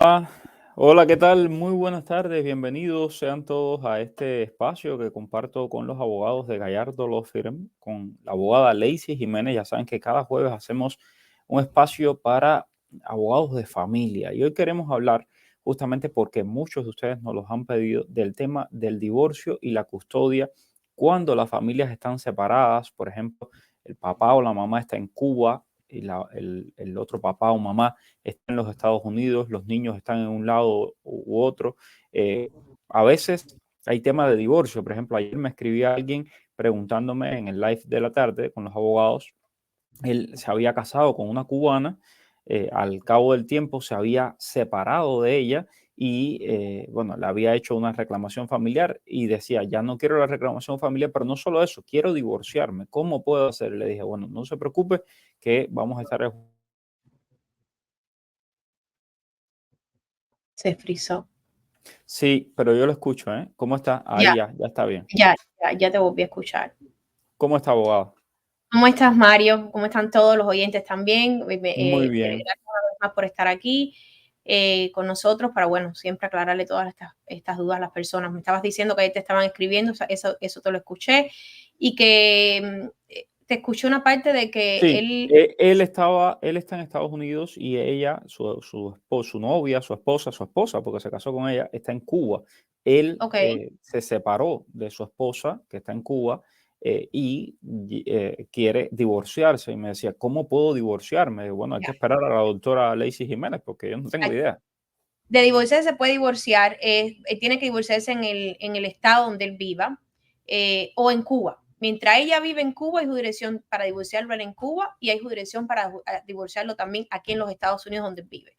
Ah, hola, ¿qué tal? Muy buenas tardes, bienvenidos sean todos a este espacio que comparto con los abogados de Gallardo Law Firm, con la abogada Lacey Jiménez. Ya saben que cada jueves hacemos un espacio para abogados de familia y hoy queremos hablar justamente porque muchos de ustedes nos los han pedido del tema del divorcio y la custodia cuando las familias están separadas. Por ejemplo, el papá o la mamá está en Cuba y el otro papá o mamá está en los Estados Unidos, los niños están en un lado u otro. Eh, a veces hay tema de divorcio. Por ejemplo, ayer me escribía alguien preguntándome en el live de la tarde con los abogados. Él se había casado con una cubana, al cabo del tiempo se había separado de ella y bueno, le había hecho una reclamación familiar y decía, ya no quiero la reclamación familiar, pero no solo eso, quiero divorciarme. ¿Cómo puedo hacer? Le dije, bueno, no se preocupe, que vamos a estar. Se frizó. Sí, pero yo lo escucho, ¿eh? ¿Cómo está? Ya, Ahí ya está bien. ya te volví a escuchar. ¿Cómo está, abogado? ¿Cómo estás, Mario? ¿Cómo están todos los oyentes también? Muy bien. Gracias una vez más por estar aquí con nosotros para, bueno, siempre aclararle todas estas dudas a las personas. Me estabas diciendo que ahí te estaban escribiendo, o sea, eso te lo escuché, y que te escuché una parte de que Sí, él, él está en Estados Unidos y ella, su novia, su esposa, porque se casó con ella, está en Cuba. Él ok, se separó de su esposa, que está en Cuba, y quiere divorciarse. Y me decía, ¿cómo puedo divorciarme? Digo, bueno, hay que ya. esperar a la doctora Lacey Jiménez, porque yo no tengo idea. De divorciarse se puede divorciar, tiene que divorciarse en el estado donde él viva o en Cuba. Mientras ella vive en Cuba, hay jurisdicción para divorciarlo en Cuba y hay jurisdicción para divorciarlo también aquí en los Estados Unidos donde él vive.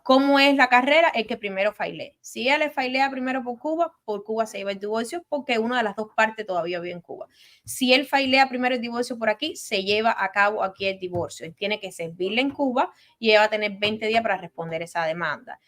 ¿Cómo es la carrera? El que primero faile. Si ella le failea primero por Cuba se lleva el divorcio porque una de las dos partes todavía vive en Cuba. Si él failea primero el divorcio por aquí, se lleva a cabo aquí el divorcio. Él tiene que servirle en Cuba y ella va a tener 20 días para responder esa demanda.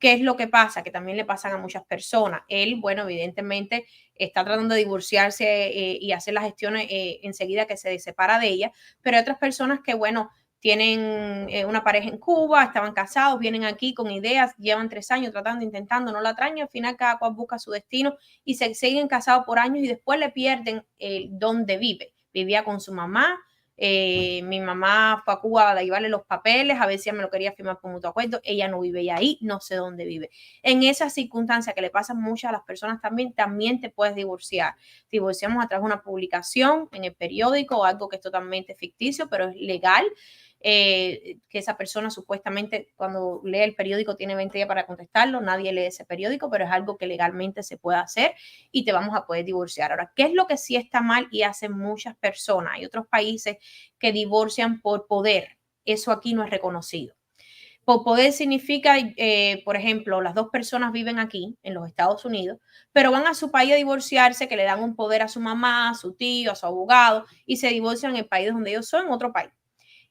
¿Qué es lo que pasa? Que también le pasan a muchas personas. Él, bueno, evidentemente está tratando de divorciarse y hacer las gestiones enseguida que se separa de ella, pero hay otras personas que, bueno, tienen una pareja en Cuba, estaban casados, vienen aquí con ideas, llevan 3 años tratando, intentando, no la traen, y al final cada cual busca su destino y se siguen casados por años y después le pierden dónde vive. Vivía con su mamá, mi mamá fue a Cuba a llevarle los papeles, a ver si ella me lo quería firmar por mutuo acuerdo. Ella no vive ahí, no sé dónde vive. En esas circunstancias que le pasan muchas a las personas también te puedes divorciar. Divorciamos a través de una publicación en el periódico o algo que es totalmente ficticio, pero es legal. Que esa persona supuestamente cuando lee el periódico tiene 20 días para contestarlo, nadie lee ese periódico, pero es algo que legalmente se puede hacer y te vamos a poder divorciar. Ahora, ¿qué es lo que sí está mal y hacen muchas personas? Hay otros países que divorcian por poder. Eso aquí no es reconocido. Por poder significa, por ejemplo, las dos personas viven aquí, en los Estados Unidos, pero van a su país a divorciarse, que le dan un poder a su mamá, a su tío, a su abogado, y se divorcian en el país donde ellos son, en otro país.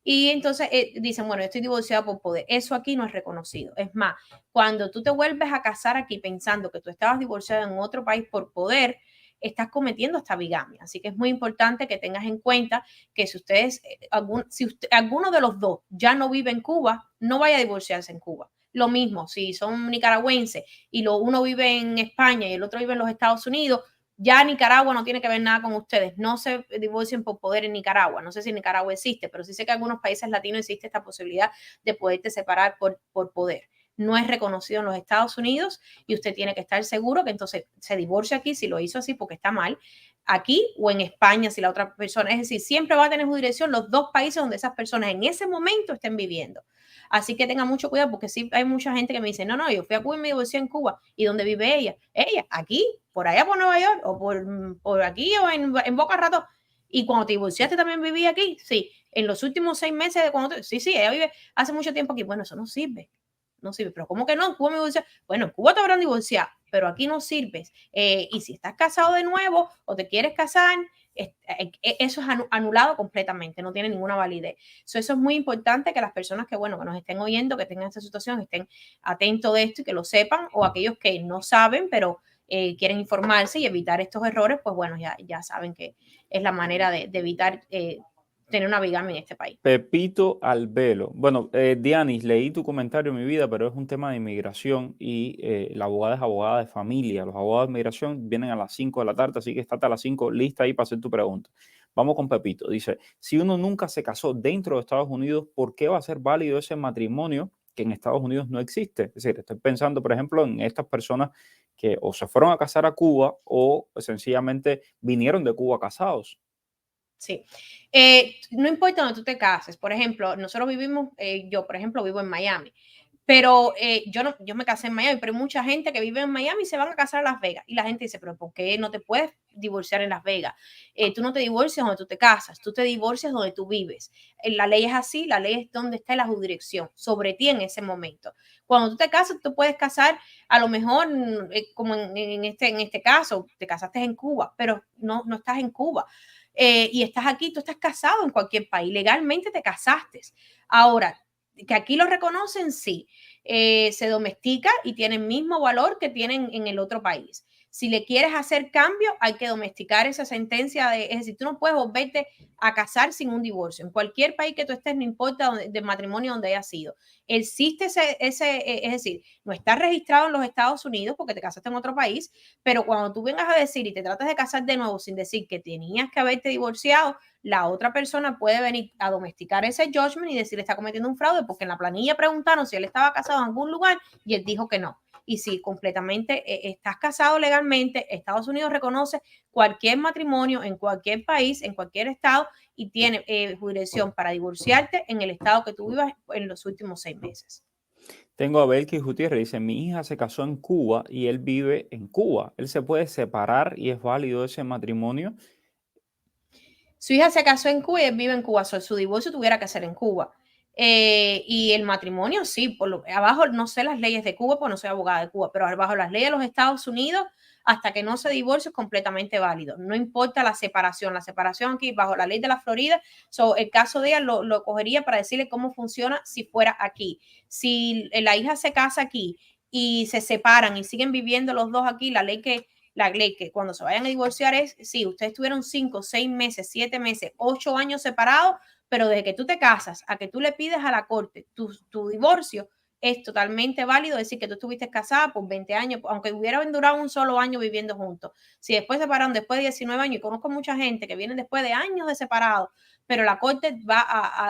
Y entonces dicen, bueno, yo estoy divorciada por poder. Eso aquí no es reconocido. Es más, cuando tú te vuelves a casar aquí pensando que tú estabas divorciada en otro país por poder, estás cometiendo esta bigamia. Así que es muy importante que tengas en cuenta que si ustedes, alguno de los dos ya no vive en Cuba, no vaya a divorciarse en Cuba. Lo mismo, si son nicaragüenses y uno vive en España y el otro vive en los Estados Unidos, ya Nicaragua no tiene que ver nada con ustedes. No se divorcien por poder en Nicaragua. No sé si Nicaragua existe, pero sí sé que en algunos países latinos existe esta posibilidad de poderte separar por poder. No es reconocido en los Estados Unidos y usted tiene que estar seguro que entonces se divorcia aquí si lo hizo así porque está mal, aquí o en España si la otra persona, es decir, siempre va a tener jurisdicción los dos países donde esas personas en ese momento estén viviendo. Así que tenga mucho cuidado porque sí hay mucha gente que me dice, no, yo fui a Cuba y me divorcié en Cuba. ¿Y dónde vive ella? Ella, aquí, por allá por Nueva York o por aquí o en Boca Raton. Y cuando te divorciaste también vivía aquí, sí. En los últimos 6 meses de cuando sí, ella vive hace mucho tiempo aquí. Bueno, eso no sirve. No sirve. Pero ¿cómo que no? En Cuba me divorcié. Bueno, en Cuba te habrán divorciado, pero aquí no sirves. Y si estás casado de nuevo o te quieres casar, eso es anulado completamente, no tiene ninguna validez. Eso es muy importante que las personas que, bueno, que nos estén oyendo, que tengan esta situación, estén atentos de esto y que lo sepan, o aquellos que no saben, pero quieren informarse y evitar estos errores, pues bueno, ya saben que es la manera de evitar tener una bigamia en este país. Pepito Albelo. Bueno, Dianis, leí tu comentario, mi vida, pero es un tema de inmigración y la abogada es abogada de familia. Los abogados de inmigración vienen a las 5 de la tarde, así que estate a las 5 lista ahí para hacer tu pregunta. Vamos con Pepito. Dice, si uno nunca se casó dentro de Estados Unidos, ¿por qué va a ser válido ese matrimonio que en Estados Unidos no existe? Es decir, estoy pensando, por ejemplo, en estas personas que o se fueron a casar a Cuba o sencillamente vinieron de Cuba casados. Sí. No importa donde tú te cases. Por ejemplo, nosotros vivimos, yo, por ejemplo, vivo en Miami. Pero yo me casé en Miami, pero hay mucha gente que vive en Miami y se van a casar a Las Vegas. Y la gente dice, pero ¿por qué no te puedes divorciar en Las Vegas? Tú no te divorcias donde tú te casas, tú te divorcias donde tú vives. La ley es así, la ley es donde está la jurisdicción, sobre ti en ese momento. Cuando tú te casas, tú puedes casar, a lo mejor, como en este caso, te casaste en Cuba, pero no estás en Cuba. Y estás aquí, tú estás casado en cualquier país, legalmente te casaste. Ahora, que aquí lo reconocen, sí, se domestica y tiene el mismo valor que tienen en el otro país. Si le quieres hacer cambio, hay que domesticar esa sentencia, es decir, tú no puedes volverte a casar sin un divorcio. En cualquier país que tú estés, no importa de matrimonio donde haya sido. Existe es decir, no está registrado en los Estados Unidos porque te casaste en otro país, pero cuando tú vengas a decir y te tratas de casar de nuevo sin decir que tenías que haberte divorciado, la otra persona puede venir a domesticar ese judgment y decir está cometiendo un fraude porque en la planilla preguntaron si él estaba casado en algún lugar y él dijo que no. Y si completamente estás casado legalmente, Estados Unidos reconoce cualquier matrimonio en cualquier país, en cualquier estado y tiene jurisdicción para divorciarte en el estado que tú vivas en los últimos 6 meses. Tengo a Belkis Gutiérrez, dice, mi hija se casó en Cuba y él vive en Cuba. ¿Él se puede separar y es válido ese matrimonio? Su hija se casó en Cuba y él vive en Cuba, su divorcio tuviera que ser en Cuba. Y el matrimonio, sí, abajo no sé las leyes de Cuba, porque no soy abogada de Cuba, pero abajo las leyes de los Estados Unidos, hasta que no se divorcie es completamente válido. No importa la separación aquí bajo la ley de la Florida, el caso de ella lo cogería para decirle cómo funciona si fuera aquí. Si la hija se casa aquí y se separan y siguen viviendo los dos aquí, la ley que cuando se vayan a divorciar es, sí, ustedes tuvieron 5, 6 meses, 7 meses, 8 años separados, pero desde que tú te casas a que tú le pides a la corte tu divorcio, es totalmente válido decir que tú estuviste casada por 20 años, aunque hubieran durado un solo año viviendo juntos. Si después se separaron después de 19 años, y conozco mucha gente que viene después de años de separados, pero la corte va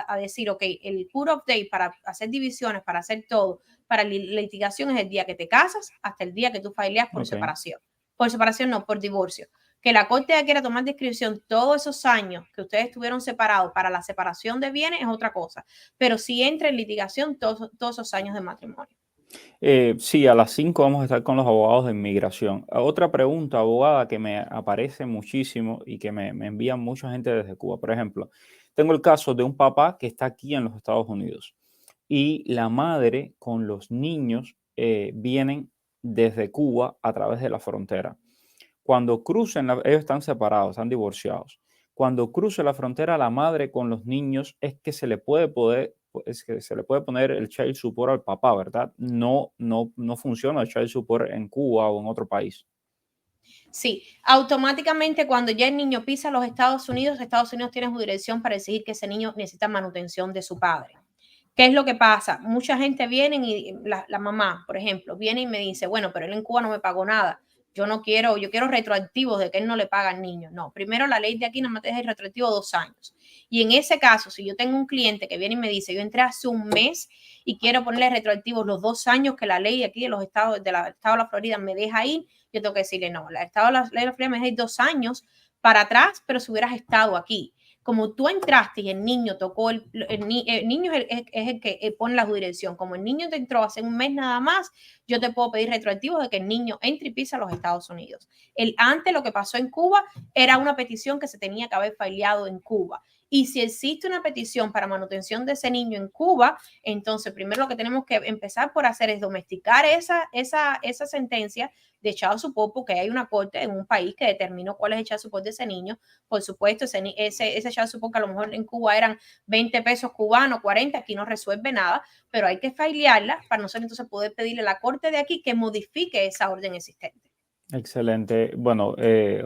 a decir, ok, el cut-off date para hacer divisiones, para hacer todo, para litigación es el día que te casas hasta el día que tú fileas por separación. Por separación no, por divorcio. Que la corte quiera tomar descripción todos esos años que ustedes estuvieron separados para la separación de bienes es otra cosa. Pero sí entra en litigación todos esos años de matrimonio. Sí, a las 5 vamos a estar con los abogados de inmigración. Otra pregunta, abogada, que me aparece muchísimo y que me envían mucha gente desde Cuba. Por ejemplo, tengo el caso de un papá que está aquí en los Estados Unidos y la madre con los niños vienen desde Cuba a través de la frontera. Cuando crucen, ellos están separados, están divorciados. Cuando cruce la frontera, la madre con los niños es que es que se le puede poner el child support al papá, ¿verdad? No funciona el child support en Cuba o en otro país. Sí, automáticamente cuando ya el niño pisa los Estados Unidos tiene jurisdicción para exigir que ese niño necesita manutención de su padre. ¿Qué es lo que pasa? Mucha gente viene y la mamá, por ejemplo, viene y me dice, bueno, pero él en Cuba no me pagó nada. Yo quiero retroactivos de que él no le paga al niño. No, primero la ley de aquí nada más te deja el retroactivo 2 años. Y en ese caso, si yo tengo un cliente que viene y me dice, yo entré hace un mes y quiero ponerle retroactivos los 2 años que la ley de aquí de los estados, del estado de la Florida me deja ir, yo tengo que decirle, no, el estado de la ley de la Florida me deja ir 2 años para atrás, pero si hubieras estado aquí. Como tú entraste y el niño tocó, el niño es el que pone la jurisdicción. Como el niño te entró hace un mes nada más, yo te puedo pedir retroactivos de que el niño entre y pisa a los Estados Unidos. Antes lo que pasó en Cuba era una petición que se tenía que haber faileado en Cuba. Y si existe una petición para manutención de ese niño en Cuba, entonces primero lo que tenemos que empezar por hacer es domesticar esa sentencia de child support, porque hay una corte en un país que determinó cuál es el child support de ese niño. Por supuesto, ese child support que a lo mejor en Cuba eran 20 pesos cubanos, 40, aquí no resuelve nada, pero hay que failearla para nosotros entonces poder pedirle a la corte de aquí que modifique esa orden existente. Excelente. Bueno,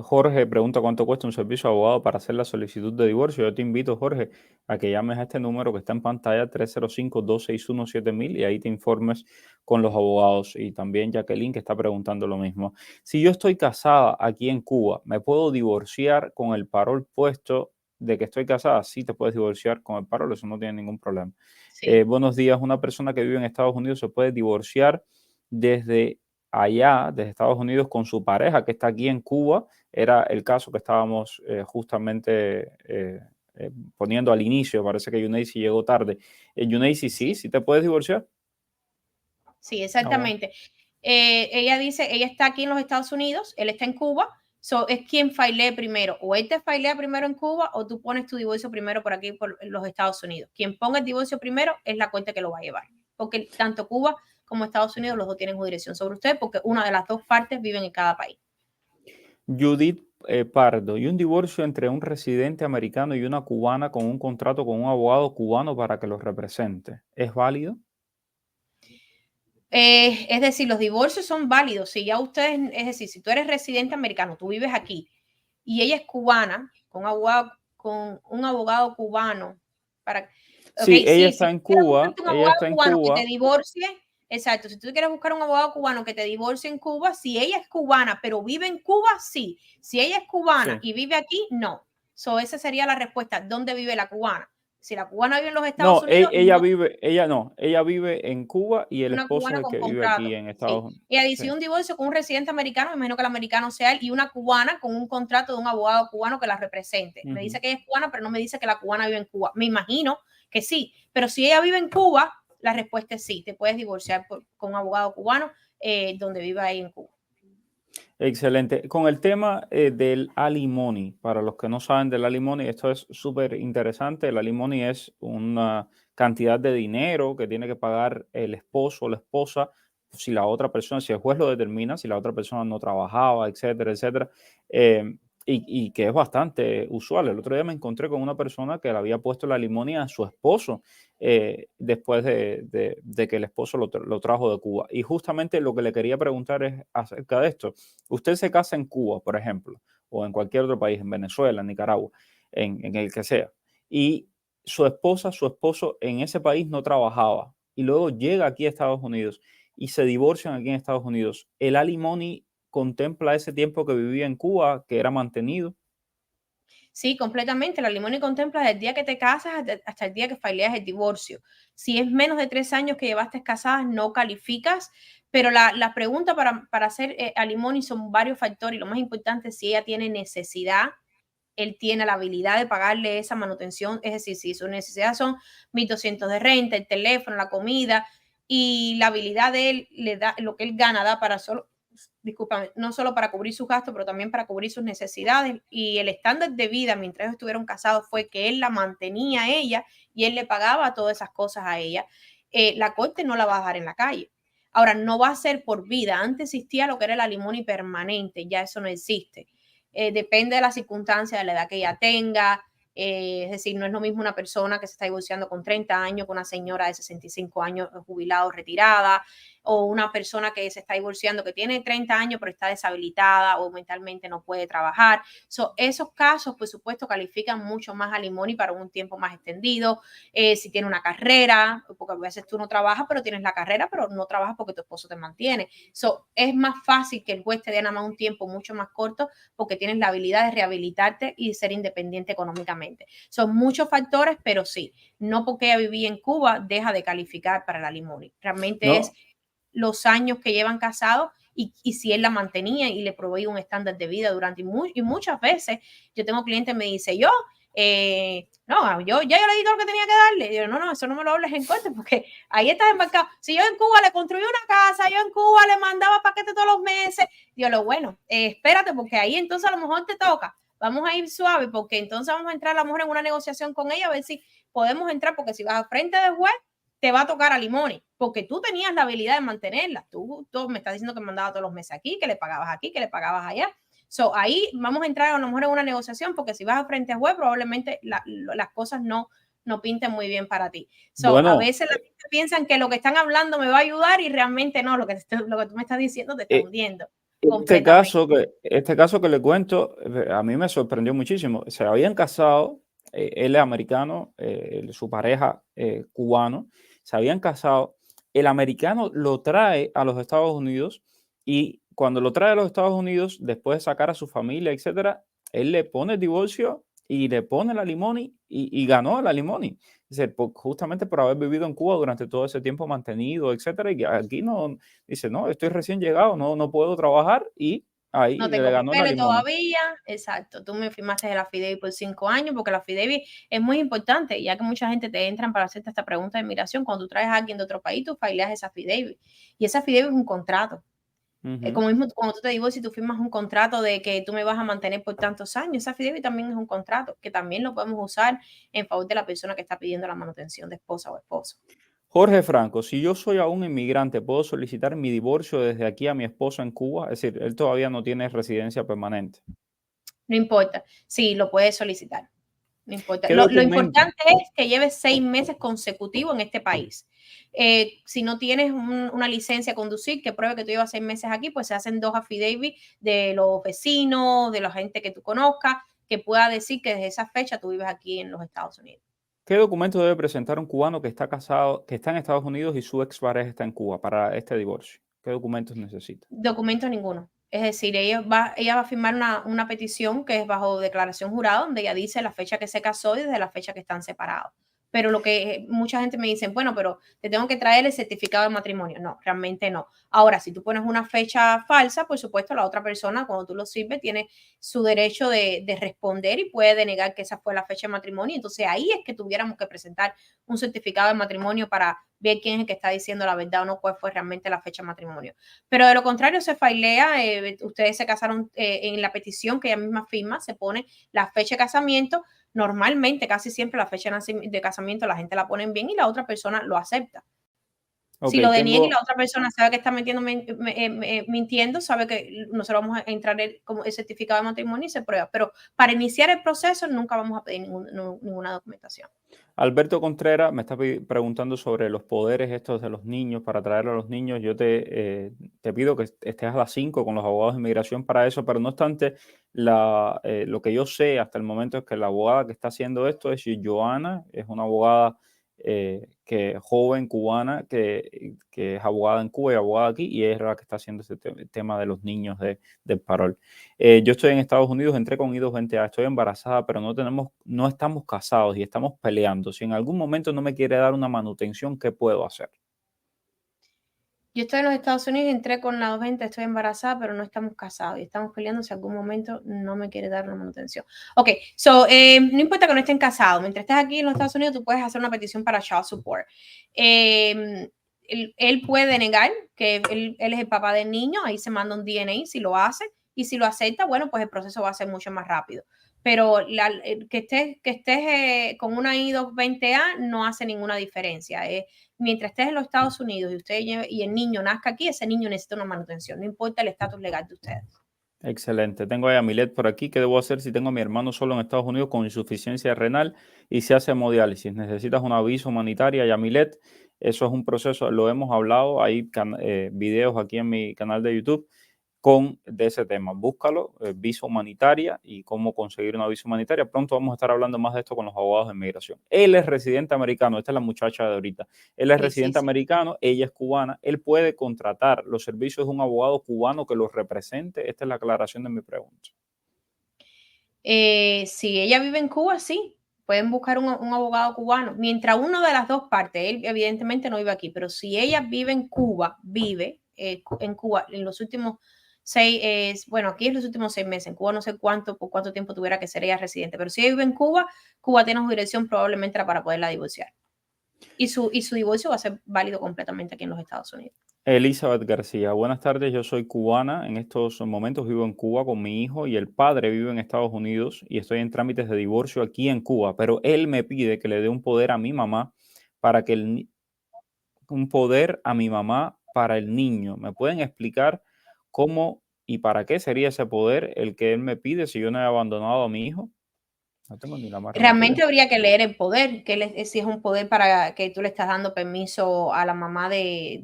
Jorge pregunta cuánto cuesta un servicio de abogado para hacer la solicitud de divorcio. Yo te invito, Jorge, a que llames a este número que está en pantalla, 305-261-7000, y ahí te informes con los abogados. Y también Jacqueline, que está preguntando lo mismo. Si yo estoy casada aquí en Cuba, ¿me puedo divorciar con el parol puesto de que estoy casada? Sí, te puedes divorciar con el parol, eso no tiene ningún problema. Sí. Buenos días. Una persona que vive en Estados Unidos se puede divorciar desde allá, desde Estados Unidos, con su pareja que está aquí en Cuba. Era el caso que estábamos justamente poniendo al inicio. Parece que Yuneisi llegó tarde. Yuneisi, sí, Sí. sí te puedes divorciar. Sí, Ah, bueno. exactamente. Ella dice, ella está aquí en los Estados Unidos, él está en Cuba, es quien filea primero. O él te filea primero en Cuba o tú pones tu divorcio primero por aquí, por los Estados Unidos. Quien ponga el divorcio primero es la cuenta que lo va a llevar. Porque tanto Cuba como Estados Unidos, los dos tienen jurisdicción sobre usted porque una de las dos partes viven en cada país. Judith Pardo, y un divorcio entre un residente americano y una cubana con un contrato con un abogado cubano para que los represente. ¿Es válido? Es decir, los divorcios son válidos. Si ya ustedes, es decir, si tú eres residente americano, tú vives aquí y ella es cubana, con un abogado cubano, para, ok, Sí, ella sí, si está tú en quieres Cuba, buscarte un ella abogado está en cubano que te Cuba. divorcie, exacto, si tú quieres buscar un abogado cubano que te divorcie en Cuba, si ella es cubana, pero vive en Cuba, sí. Si ella es cubana Sí. y vive aquí, no. Esa sería la respuesta. ¿Dónde vive la cubana? Si la cubana vive en los Estados No, Unidos, ella no. vive, ella no, ella vive en Cuba y el Una esposo es cubana el con que vive aquí contrato, en Estados sí. Unidos. Y Sí. adicional un divorcio con un residente americano, me imagino que el americano sea él, y una cubana con un contrato de un abogado cubano que la represente. Me dice que ella es cubana, pero no me dice que la cubana vive en Cuba. Me imagino que sí, pero si ella vive en Cuba, la respuesta es sí, te puedes divorciar con un abogado cubano donde viva ahí en Cuba. Excelente. Con el tema del alimony, para los que no saben del alimony, esto es súper interesante. El alimony es una cantidad de dinero que tiene que pagar el esposo o la esposa si la otra persona, si el juez lo determina, si la otra persona no trabajaba, etcétera, etcétera. eh, y que es bastante usual. El otro día me encontré con una persona que le había puesto la alimony a su esposo después de que el esposo lo trajo de Cuba. Y justamente lo que le quería preguntar es acerca de esto. Usted se casa en Cuba, por ejemplo, o en cualquier otro país, en Venezuela, en Nicaragua, en el que sea, y su esposa, su esposo en ese país no trabajaba y luego llega aquí a Estados Unidos y se divorcian aquí en Estados Unidos. ¿El alimony contempla ese tiempo que vivía en Cuba, que era mantenido? Sí, completamente. La limón contempla desde el día que te casas hasta el día que fileas el divorcio. Si es menos de 3 años que llevaste casadas, no calificas. Pero la pregunta para hacer alimony son varios factores y lo más importante es si ella tiene necesidad, él tiene la habilidad de pagarle esa manutención. Es decir, si sus necesidades son 1.200 de renta, el teléfono, la comida y la habilidad de él le da lo que él gana, da para solo discúlpame, no solo para cubrir sus gastos, pero también para cubrir sus necesidades. Y el estándar de vida mientras ellos estuvieron casados fue que él la mantenía a ella y él le pagaba todas esas cosas a ella. La corte no la va a dejar en la calle. Ahora, no va a ser por vida. Antes existía lo que era el alimony permanente, ya eso no existe. Depende de la circunstancia, de la edad que ella tenga. Es decir, no es lo mismo una persona que se está divorciando con 30 años que una señora de 65 años jubilada o retirada, o una persona que se está divorciando que tiene 30 años pero está deshabilitada o mentalmente no puede trabajar. Esos casos, por supuesto, califican mucho más alimony para un tiempo más extendido. Si tiene una carrera, porque a veces tú no trabajas, pero tienes la carrera, pero no trabajas porque tu esposo te mantiene. Es más fácil que el juez te dé nada más un tiempo mucho más corto porque tienes la habilidad de rehabilitarte y ser independiente económicamente. Son muchos factores, pero sí, no porque ella vivía en Cuba deja de calificar para el alimony. Realmente es No, los años que llevan casados y si él la mantenía y le proveía un estándar de vida durante y muchas veces yo tengo clientes que me dice no, yo le di todo lo que tenía que darle. Yo, no, eso no me lo hables en corte porque ahí estás embarcado. Si yo en Cuba le construí una casa, yo en Cuba le mandaba paquetes todos los meses, yo bueno, espérate porque ahí entonces a lo mejor te toca. Vamos a ir suave porque entonces vamos a entrar a lo mejor en una negociación con ella a ver si podemos entrar porque si vas al frente del juez te va a tocar alimony, porque tú tenías la habilidad de mantenerla. Tú me estás diciendo que mandaba todos los meses aquí, que le pagabas aquí, que le pagabas allá. Ahí vamos a entrar a lo mejor en una negociación, porque si vas a frente a juez, probablemente las cosas no pinten muy bien para ti. A bueno, veces la gente piensa que lo que están hablando me va a ayudar y realmente no, lo que tú me estás diciendo te está eh, hundiendo. completamente. Este caso que le cuento, a mí me sorprendió muchísimo. Se habían casado, él es americano, su pareja cubano, se habían casado. El americano lo trae a los Estados Unidos y cuando lo trae a los Estados Unidos, después de sacar a su familia, etcétera, él le pone el divorcio y le pone la limoni y ganó la limoni. Dice, justamente por haber vivido en Cuba durante todo ese tiempo mantenido, etcétera, y que aquí no, dice, no, estoy recién llegado, no puedo trabajar y ahí No le tengo ganó la papeles limón. todavía, exacto. Tú me firmaste el affidavit por 5 años, porque el affidavit es muy importante, ya que mucha gente te entran para hacerte esta pregunta de migración. Cuando tú traes a alguien de otro país, tú fileas ese affidavit. Y ese affidavit es un contrato. Ujú. Como mismo cuando tú te divorcias, tú firmas un contrato de que tú me vas a mantener por tantos años. Ese affidavit también es un contrato, que también lo podemos usar en favor de la persona que está pidiendo la manutención de esposa o esposo. Jorge Franco, si yo soy aún inmigrante, ¿puedo solicitar mi divorcio desde aquí a mi esposo en Cuba? Es decir, él todavía no tiene residencia permanente. No importa, sí, lo puedes solicitar. No importa. ¿Qué Lo documento? importante es que lleves 6 meses consecutivos en este país. Si no tienes una licencia a conducir que pruebe que tú llevas 6 meses aquí, pues se hacen 2 affidavits de los vecinos, de la gente que tú conozcas, que pueda decir que desde esa fecha tú vives aquí en los Estados Unidos. ¿Qué documento debe presentar un cubano que está casado, que está en Estados Unidos y su expareja está en Cuba para este divorcio? ¿Qué documentos necesita? Documento ninguno. Es decir, ella va a firmar una petición que es bajo declaración jurada, donde ella dice la fecha que se casó y desde la fecha que están separados. Pero lo que mucha gente me dice, bueno, pero te tengo que traer el certificado de matrimonio. No, realmente no. Ahora, si tú pones una fecha falsa, por supuesto, la otra persona, cuando tú lo sirves, tiene su derecho de responder y puede denegar que esa fue la fecha de matrimonio. Entonces, ahí es que tuviéramos que presentar un certificado de matrimonio para ver quién es el que está diciendo la verdad o no, cuál fue realmente la fecha de matrimonio. Pero de lo contrario se filea, ustedes se casaron en la petición que ella misma firma, se pone la fecha de casamiento. Normalmente, casi siempre la fecha de casamiento la gente la pone bien y la otra persona lo acepta. Ok, Si lo deniega y tengo, la otra persona sabe que está mintiendo, sabe que nosotros vamos a entrar como el certificado de matrimonio y se prueba. Pero para iniciar el proceso nunca vamos a pedir ninguna documentación. Alberto Contreras me está preguntando sobre los poderes estos de los niños, para traer a los niños. Yo te pido que estés a las 5 con los abogados de inmigración para eso, pero no obstante, lo que yo sé hasta el momento es que la abogada que está haciendo esto es Joana, es una abogada joven cubana que es abogada en Cuba y abogada aquí, y es la que está haciendo este tema de los niños del parol. Yo estoy en Estados Unidos, entré con I-220A, estoy embarazada, pero no estamos casados y estamos peleando. Si en algún momento no me quiere dar una manutención, ¿qué puedo hacer? Yo estoy en los Estados Unidos, entré con la 220, estoy embarazada, pero no estamos casados y estamos peleando si algún momento no me quiere dar una manutención. Ok, no importa que no estén casados, mientras estés aquí en los Estados Unidos, tú puedes hacer una petición para child support. Él puede negar que él es el papá del niño, ahí se manda un DNA si lo hace, y si lo acepta, bueno, pues el proceso va a ser mucho más rápido. Pero que estés con una I-220A no hace ninguna diferencia. Mientras estés en los Estados Unidos y el niño nazca aquí, ese niño necesita una manutención, no importa el estatus legal de ustedes. Excelente. Tengo a Yamilet por aquí. ¿Qué debo hacer si tengo a mi hermano solo en Estados Unidos con insuficiencia renal y se hace hemodiálisis? ¿Necesitas una visa humanitaria, Yamilet? Eso es un proceso, lo hemos hablado. Hay videos aquí en mi canal de YouTube de ese tema. Búscalo, visa humanitaria y cómo conseguir una visa humanitaria. Pronto vamos a estar hablando más de esto con los abogados de inmigración. Él es residente americano, esta es la muchacha de ahorita. Él es Sí, sí, residente sí. americano, ella es cubana. Él puede contratar los servicios de un abogado cubano que los represente. Esta es la aclaración de mi pregunta. Si ella vive en Cuba, sí, pueden buscar un abogado cubano. Mientras uno de las dos partes, él evidentemente no vive aquí, pero si ella vive en Cuba, vive en Cuba en los últimos bueno, aquí es los últimos 6 meses, en Cuba no sé por cuánto tiempo tuviera que ser ella residente, pero si ella vive en Cuba, Cuba tiene jurisdicción probablemente para poderla divorciar. Y su divorcio va a ser válido completamente aquí en los Estados Unidos. Elizabeth García, buenas tardes. Yo soy cubana. En estos momentos vivo en Cuba con mi hijo y el padre vive en Estados Unidos y estoy en trámites de divorcio aquí en Cuba, pero él me pide que le dé un poder a mi mamá para que un poder a mi mamá para el niño. ¿Me pueden explicar cómo y para qué sería ese poder el que él me pide si yo no he abandonado a mi hijo? No tengo ni la más remota idea. Realmente habría que leer el poder, si es un poder para que tú le estás dando permiso a la mamá de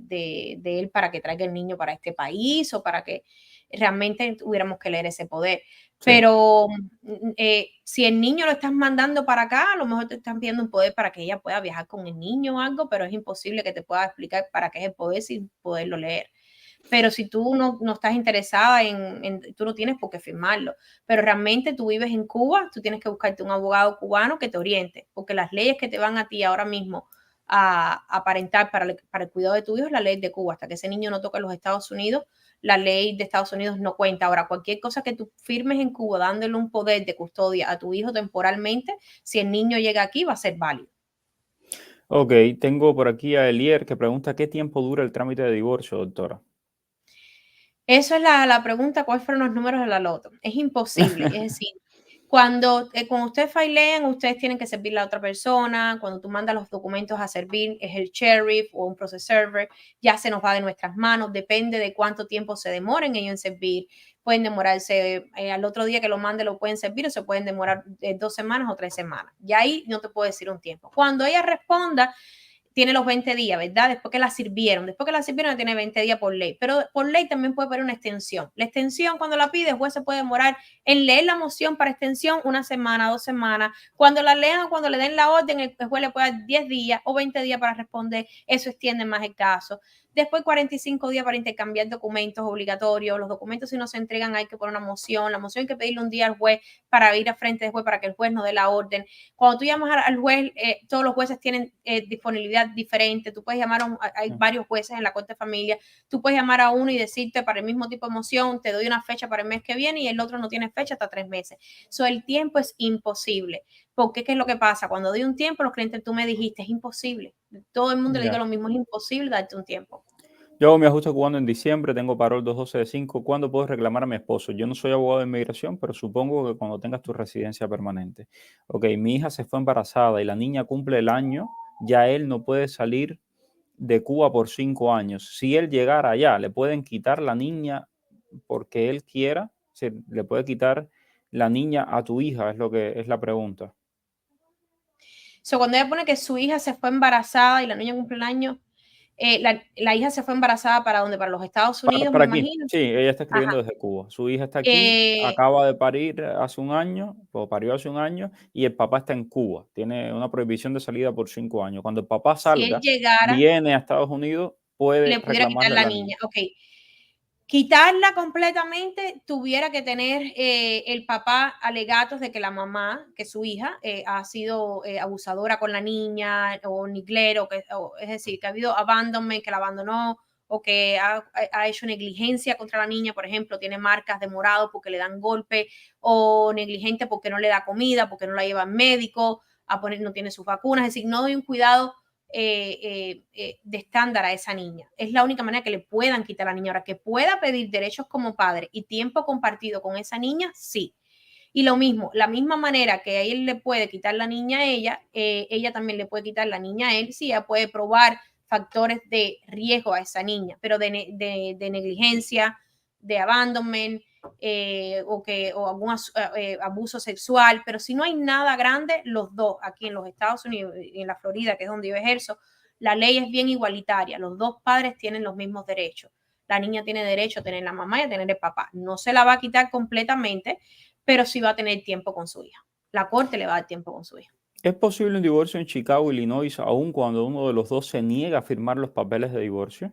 él para que traiga el niño para este país o para que realmente tuviéramos que leer ese poder. Sí. Pero si el niño lo estás mandando para acá, a lo mejor te están pidiendo un poder para que ella pueda viajar con el niño o algo, pero es imposible que te pueda explicar para qué es el poder sin poderlo leer. Pero si tú no estás interesada tú no tienes por qué firmarlo. Pero realmente tú vives en Cuba, tú tienes que buscarte un abogado cubano que te oriente, porque las leyes que te van a ti ahora mismo a aparentar para el cuidado de tu hijo es la ley de Cuba. Hasta que ese niño no toque los Estados Unidos, la ley de Estados Unidos no cuenta. Ahora, cualquier cosa que tú firmes en Cuba dándole un poder de custodia a tu hijo temporalmente, si el niño llega aquí, va a ser válido. Ok, tengo por aquí a Elier que pregunta qué tiempo dura el trámite de divorcio, doctora. Eso es la pregunta, ¿cuáles fueron los números de la loto? Es imposible, es decir, cuando ustedes failean, ustedes tienen que servir a la otra persona, cuando tú mandas los documentos a servir, es el sheriff o un process server, ya se nos va de nuestras manos, depende de cuánto tiempo se demoren ellos en servir, pueden demorarse, al otro día que lo mande lo pueden servir o se pueden demorar 2 semanas o 3 semanas, y ahí no te puedo decir un tiempo. Cuando ella responda, tiene los 20 días, ¿verdad? Después que la sirvieron, tiene 20 días por ley, pero por ley también puede pedir una extensión. La extensión, cuando la pide, el juez se puede demorar en leer la moción para extensión 1 semana, 2 semanas. Cuando la lean o cuando le den la orden, el juez le puede dar 10 días o 20 días para responder, eso extiende más el caso. Después 45 días para intercambiar documentos obligatorios. Los documentos si no se entregan hay que poner una moción. La moción hay que pedirle un día al juez para ir a frente del juez para que el juez nos dé la orden. Cuando tú llamas al juez, todos los jueces tienen disponibilidad diferente. Tú puedes llamar hay varios jueces en la Corte de Familia. Tú puedes llamar a uno y decirte para el mismo tipo de moción, te doy una fecha para el mes que viene y el otro no tiene fecha hasta 3 meses. So, el tiempo es imposible. Porque ¿qué es lo que pasa? Cuando doy un tiempo, los clientes, tú me dijiste, es imposible. Todo el mundo le diga Ya. lo mismo, es imposible darte un tiempo. Yo hago mi ajuste cubano en diciembre, tengo parol 212 de 5. ¿Cuándo puedo reclamar a mi esposo? Yo no soy abogado de inmigración, pero supongo que cuando tengas tu residencia permanente. Ok, mi hija se fue embarazada y la niña cumple el año, ya él no puede salir de Cuba por 5 años. Si él llegara allá, le pueden quitar la niña porque él quiera, le puede quitar la niña a tu hija, es lo que es la pregunta. So, cuando ella pone que su hija se fue embarazada y la niña cumple el año, la hija se fue embarazada ¿para dónde? Para los Estados Unidos, me Para aquí, imagino. sí, ella está Ajá. escribiendo desde Cuba. Su hija está aquí, Eh, acaba de parir hace un año, o parió hace un año, y el papá está en Cuba. Tiene una prohibición de salida por 5 años. Cuando el papá si él salga, llegara, viene a Estados Unidos, puede le pudiera quitar reclamarle a la la niña. niña. Ok. Quitarla completamente tuviera que tener el papá alegatos de que la mamá, que su hija, ha sido abusadora con la niña o niglero, es decir, que ha habido abandonment, que la abandonó o que ha hecho negligencia contra la niña, por ejemplo, tiene marcas de morado porque le dan golpe o negligente porque no le da comida, porque no la lleva al médico, no tiene sus vacunas, es decir, no doy un cuidado de estándar a esa niña. Es la única manera que le puedan quitar a la niña. Ahora, que pueda pedir derechos como padre y tiempo compartido con esa niña, sí. Y lo mismo, la misma manera que él le puede quitar la niña a ella también le puede quitar la niña a él, si ella puede probar factores de riesgo a esa niña, pero de negligencia, de abandonment, o algún abuso sexual, pero si no hay nada grande, los dos, aquí en los Estados Unidos y en la Florida, que es donde yo ejerzo, la ley es bien igualitaria, los dos padres tienen los mismos derechos. La niña tiene derecho a tener la mamá y a tener el papá. No se la va a quitar completamente, pero sí va a tener tiempo con su hija. La corte le va a dar tiempo con su hija. ¿Es posible un divorcio en Chicago, Illinois, aun cuando uno de los dos se niega a firmar los papeles de divorcio?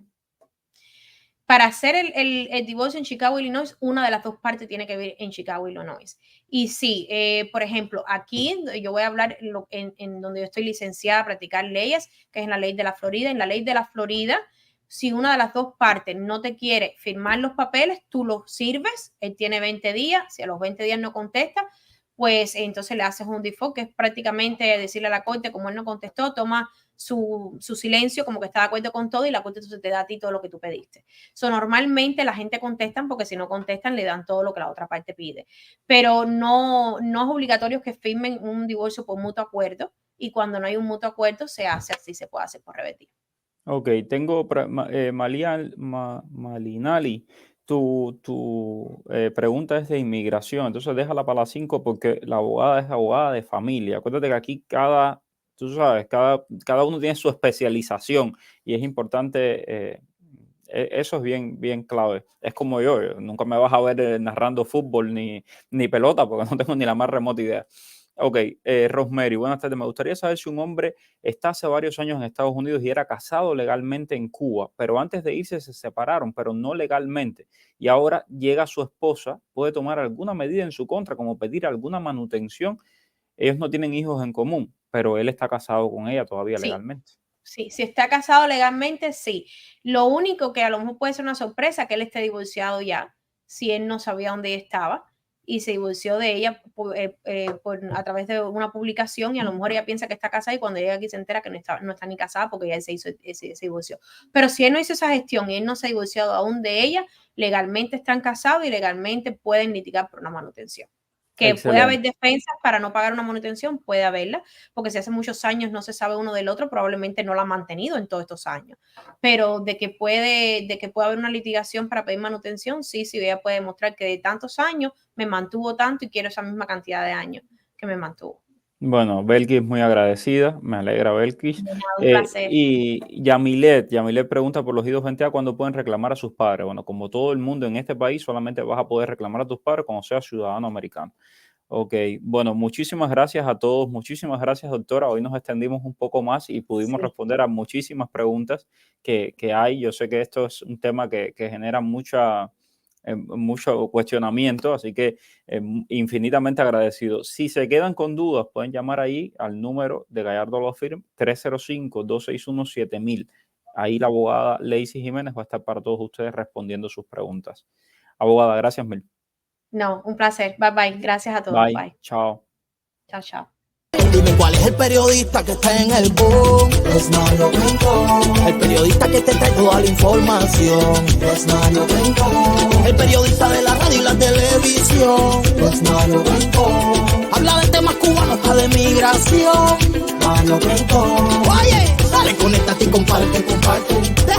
Para hacer el divorcio en Chicago, Illinois, una de las dos partes tiene que vivir en Chicago, Illinois. Y sí, por ejemplo, aquí yo voy a hablar en donde yo estoy licenciada a practicar leyes, que es en la ley de la Florida. En la ley de la Florida, si una de las dos partes no te quiere firmar los papeles, tú los sirves, él tiene 20 días, si a los 20 días no contesta, pues entonces le haces un default, que es prácticamente decirle a la corte, como él no contestó, toma su silencio como que está de acuerdo con todo y la corte entonces te da a ti todo lo que tú pediste. So, normalmente la gente contestan porque si no contestan le dan todo lo que la otra parte pide. Pero no es obligatorio que firmen un divorcio por mutuo acuerdo y cuando no hay un mutuo acuerdo se hace así, se puede hacer por revertir. Ok, tengo Malinali. tu pregunta es de inmigración, entonces déjala para las 5 porque la abogada es abogada de familia. Acuérdate que aquí tú sabes, cada uno tiene su especialización y es importante, eso es bien, bien clave. Es como yo nunca me vas a ver narrando fútbol ni pelota porque no tengo ni la más remota idea. Ok, Rosemary, buenas tardes. Me gustaría saber si un hombre está hace varios años en Estados Unidos y era casado legalmente en Cuba, pero antes de irse se separaron, pero no legalmente. Y ahora llega su esposa, puede tomar alguna medida en su contra, como pedir alguna manutención. Ellos no tienen hijos en común, pero él está casado con ella todavía Sí, legalmente. sí, si está casado legalmente, sí. Lo único que a lo mejor puede ser una sorpresa que él esté divorciado ya, si él no sabía dónde ella estaba y se divorció de ella a través de una publicación y a lo mejor ella piensa que está casada y cuando llega aquí se entera que no está ni casada porque ya se divorció. Pero si él no hizo esa gestión y él no se ha divorciado aún de ella, legalmente están casados y legalmente pueden litigar por una manutención. Que puede haber Excelente. defensas para no pagar una manutención, puede haberla, porque si hace muchos años no se sabe uno del otro, probablemente no la ha mantenido en todos estos años. Pero de que puede haber una litigación para pedir manutención, sí, ella puede demostrar que de tantos años me mantuvo tanto y quiero esa misma cantidad de años que me mantuvo. Bueno, Belkis muy agradecida, me alegra Belkis. Un placer. Y Yamilet pregunta por los I-220A cuándo pueden reclamar a sus padres. Bueno, como todo el mundo en este país, solamente vas a poder reclamar a tus padres cuando seas ciudadano americano. Ok, bueno, muchísimas gracias a todos, muchísimas gracias doctora. Hoy nos extendimos un poco más y pudimos responder a muchísimas preguntas que hay. Yo sé que esto es un tema que genera mucho cuestionamiento, así que infinitamente agradecido. Si se quedan con dudas, pueden llamar ahí al número de Gallardo Law Firm 305-261-7000. Ahí la abogada Lacey Jiménez va a estar para todos ustedes respondiendo sus preguntas. Abogada, gracias mil. No, un placer. Bye, bye. Gracias a todos. Bye. Bye. Chao. Chao, chao. Dime cuál es el periodista que está en el boom. Es Mario Rincón. El periodista que te trae toda la información. Es Mario Rincón. El periodista de la radio y la televisión. Es Mario Rincón. Habla de temas cubanos hasta de migración. Mario Rincón. Oye, dale, conéctate y comparte. Deja